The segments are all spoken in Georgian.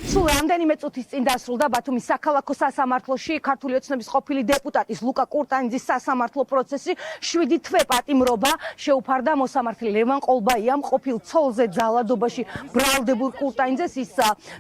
სულ რამდენიმე წუთის წინ დასრულდა ბათუმის საქალაქო სასამართლოში ქართული ოცნების ყოფილი დეპუტატის ლუკა კურტანიძის სასამართლო პროცესი. 7 თვე პატიმრობა შეუფარდა მოსამართლე ლევან ყოლბაიამ ყოფილ ცოლზე ძალადობაში ბრალდებულ კურტანიძეს. ის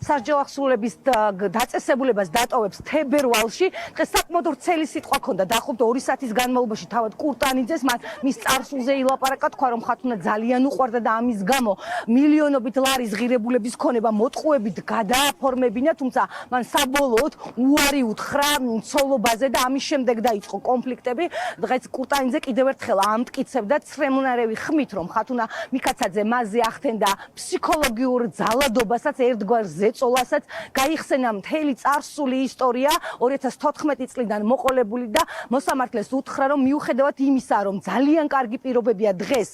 სასჯელ ახსრულების დაწესებულებას დატოვებს თებერვალში. დღეს საკმაოდ ვრცელი სიტყვა ჰქონდა დაახლოებით 2 საათის განმავლობაში თავად კურტანიძეს. მის წარსულზე ილაპარაკა, თქვა რომ ხათუნა ძალიან უყვარდა და ამის გამო მილიონობით ლარის ღირებულების ქონება მოტყუებით გადააფორმებინა, თუმცა მან საბოლოოდ უარი უთხრა ცოლობაზე და ამის შემდეგ დაიწყო კონფლიქტები. დღეს კურტანიძე კიდევ ერთხელ ამტკიცებდა ცრემლნარევი ხმით, რომ ხათუნა მიქაცაძე მასზე ახდენდა ფსიქოლოგიურ ძალადობასაც, ერთგვარ ზეწოლასაც. გაიხსენა მთელი წარსული ისტორია 2014 წლიდან მოყოლებული და მოსამართლეს უთხრა, რომ მიუხედავად იმისა, რომ ძალიან კარგი პირობებია დღეს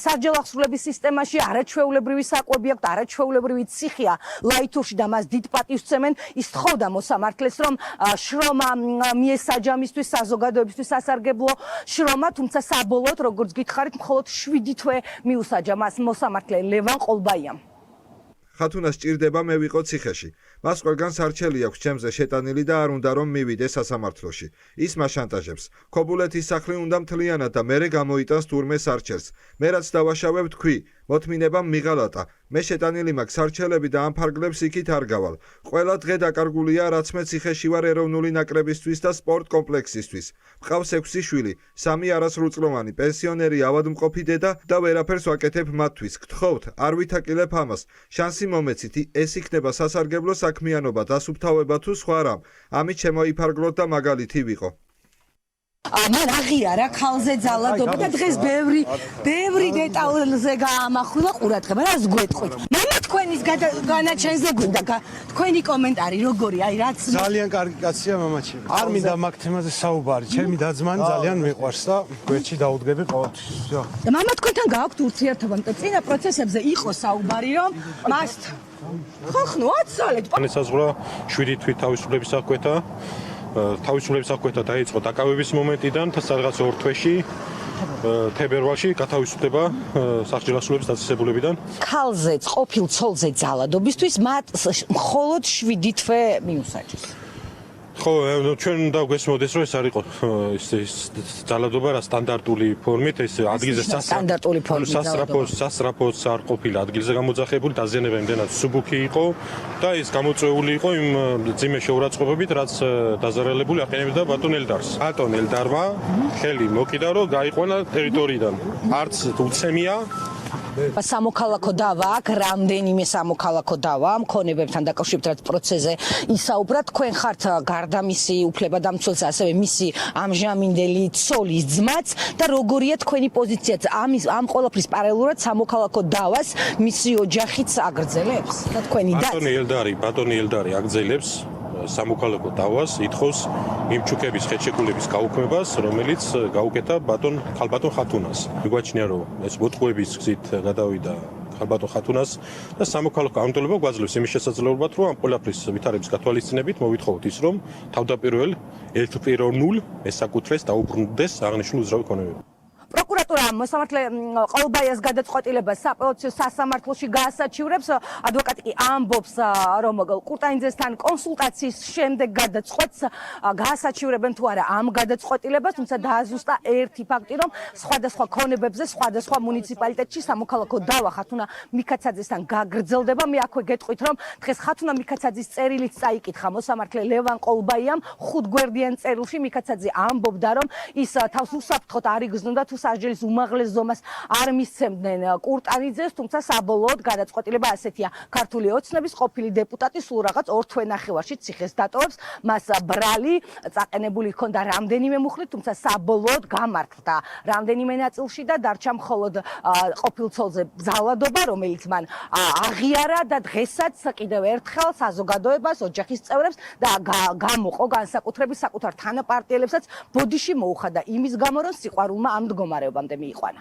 სასჯელ ახსრულების სისტემაში, არაჩვეულებრივი საკვები აქვს, არაჩვეულებრივი ციხეა ლაითურში და მას დიდ პატივს სცემენ. ის თხოვდა მოსამართლეს, რომ შრომა მიესაჯა მისთვის, საზოგადოებისთვის სასარგებლო შრომა, თუმცა საბოლოოდ, როგორც გითხარით, მხოლოდ 7 თვე მიუსაჯა მას მოსამართლე ლევან ყოლბაიამ. ხათუნა სჭირდება მე ვიყო ციხეში. მას ყველგან სარჩელი აქვს ჩემზე შეტანილი და არ უნდა რომ მივიდე სასამართლოში. ის მას შანტაჟებს. ქობულეთის სახლი უნდა მთლიანად და მერე გამოიტანს თურმე სარჩელს. მე რაც დავაშავებ თქვი, მოთმინებამ მიღალატა. მე შეტანილი მაქვს სარჩელები და ამ ფარგლებს იქით არ გავალ. ყველა დღე დაკარგულია, რაც მე ციხეში ვარ ეროვნული ნაკრებისთვის და სპორტ კომპლექსისთვის. მყავს 6 შვილი, 3 არასრულწლოვანი პენსიონერი ავადმყოფი დედა და ვერაფერს ვაკეთებ მათთვის. გთხოვთ, არ ვითაკილებ ამას. შანსი მომეცით, ეს იქნება სასარგებლო საქმიანობა, დასუფთავება თუ სხვა რამ. ამით შემოიფარგლოთ და მაგალითი ვიყო. მან აღია რა ქალზე ძალადობა და დღეს ბევრი დეტალზე გაამახვილა ყურადღება. რას გვეტყვით? მამა თქვენის განაჩენზე გვინდა თქვენი კომენტარი როგორი? აი რაც ძალიან კარგი კაცია მამაჩემი. არ მინდა მაგ თემაზე საუბარი. ჩემი დაძმანი ძალიან მიყვარს და გვერდში დაუდგები ყოველთვის. და მამა თქვენთან გააქვთ ურთიერთობა, იმიტომ წინა პროცესებზე იყო საუბარი, რომ მას ხახნო აცალეთ. განესაზღვრა 7 თვით თავისუფლების აღკვეთა. თავისუფლების აღკვეთა დაიწყო დაკავების მომენტიდან და სადღაც 2 თვეში თებერვალში გათავისუფლდება სასჯელ ახსრულების დაწესებულებიდან. ქალზე ყოფილ ცოლზე ძალადობისთვის მათ მხოლოდ 7 თვე მიუსაჯეს. ხო, ჩვენ უნდა გვესმოდეს, რომ ეს არ იყო ძალადობა რა სტანდარტული ფორმით, ეს ადგილზე სტანდარტული ფორმით სასწრაფოს არ ყოფილა ადგილზე გამოძახებული, დაზიანება იმდენად სუბუქი იყო და ის გამოწვეული იყო იმ ძიმე შეურაცხყოფებით, რაც დაზარალებული აყენებდა ბატონ ელდარს. ბატონ ელდარმა ხელი მოკიდა, რომ გაიყვანა ტერიტორიიდან. არც უცემია სამოქალაქო დავა აქ, რამდენიმე სამოქალაქო დავა მქონებებთან დაკავშირებით, რაც პროცესზე ისაუბრა. თქვენ ხართ გარდა მისი უფლებადამცველს, ასევე მისი ამჟამინდელი ცოლის ძმაც და როგორია თქვენი პოზიციაც ამ ყველაფრის პარალელურად სამოქალაქო დავას მისი ოჯახიც აგრძელებს და თქვენი და ბატონი ელდარი აგრძელებს სამოქალაქო დავას, ითხოვს იმ ჩუქების ხელშეკრულების გაუქმებას, რომელიც გაუკეთა ხალბატონ ხათუნას. მიგვაჩნია, რომ ეს მოტყუების გზით გადავიდა ხალბატონ ხათუნას და სამოქალაქო ამდელობა გვაძლევს იმის შესაძლებლობად, რომ ამ ყველაფრის ვითარების გათვალისწინებით მოვითხოვოთ ის, რომ თავდაპირველ ერთპიროვნულ ესაკუთრეს დაუბრუნდეს აღნიშნული უძრავი ქონებები. პროკურატურა მოსამართლე ყოლბაიას გადაწყვეტილებას სააპელაციო სასამართლოში გაასაჩივრებს. ადვოკატი კი ამბობს, რომ კურტანიძესთან კონსულტაციის შემდეგ გადაწყვეტს გაასაჩივრებენ თუ არა ამ გადაწყვეტილებას, თუმცა დააზუსტა ერთი ფაქტი, რომ სხვადასხვა ქონებებზე სხვადასხვა მუნიციპალიტეტში სამოქალაქო დავა ხათუნა მიქაცაძესთან გაგრძელდება. მე აქვე გეტყვით, რომ დღეს ხათუნა მიქაცაძის წერილიც წაიკითხა მოსამართლე ლევან ყოლბაიამ 5 გვერდიან წერილში. მიქაცაძე ამბობდა, რომ ის თავს უსაფრთხოდ არ იგრძნობდა თუ სასჯელის უმაღლეს ზომას არ მისცემდნენ კურტანიძეს, თუმცა საბოლოოდ გადაწყვეტილება ასეთია. ქართული ოცნების ყოფილი დეპუტატი სულ რაღაც 2 თვე ნახევარში ციხეს დატოვებს. მას ბრალი წაყენებული ჰქონდა რამდენიმე მუხლით, თუმცა საბოლოოდ გამართლდა რამდენიმე ნაწილში და დარჩა მხოლოდ ყოფილ ცოლზე ძალადობა, რომელიც მან აღიარა და დღესაც კიდევ ერთხელ საზოგადოებას, ოჯახის წევრებს და გამოყო განსაკუთრებით საკუთარ თანაპარტიელებსაც ბოდიში მოუხადა იმის გამო, რომ სიყვარულმა ამ მდგომარეობამდე მიიყვანა.